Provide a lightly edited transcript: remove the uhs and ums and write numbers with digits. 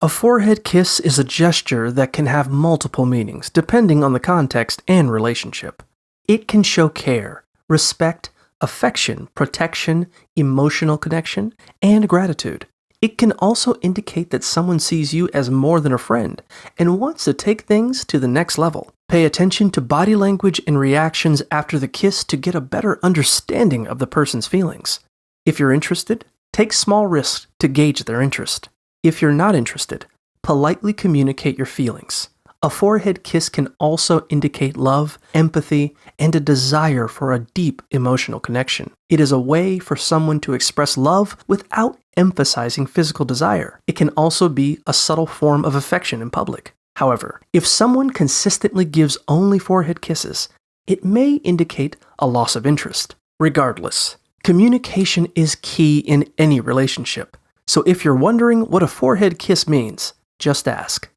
A forehead kiss is a gesture that can have multiple meanings depending on the context and relationship. It can show care, respect, affection, protection, emotional connection, and gratitude. It can also indicate that someone sees you as more than a friend and wants to take things to the next level. Pay attention to body language and reactions after the kiss to get a better understanding of the person's feelings. If you're interested, take small risks to gauge their interest. If you're not interested, politely communicate your feelings. A forehead kiss can also indicate love, empathy, and a desire for a deep emotional connection. It is a way for someone to express love without emphasizing physical desire. It can also be a subtle form of affection in public. However, if someone consistently gives only forehead kisses, it may indicate a loss of interest. Regardless, communication is key in any relationship. So if you're wondering what a forehead kiss means, just ask.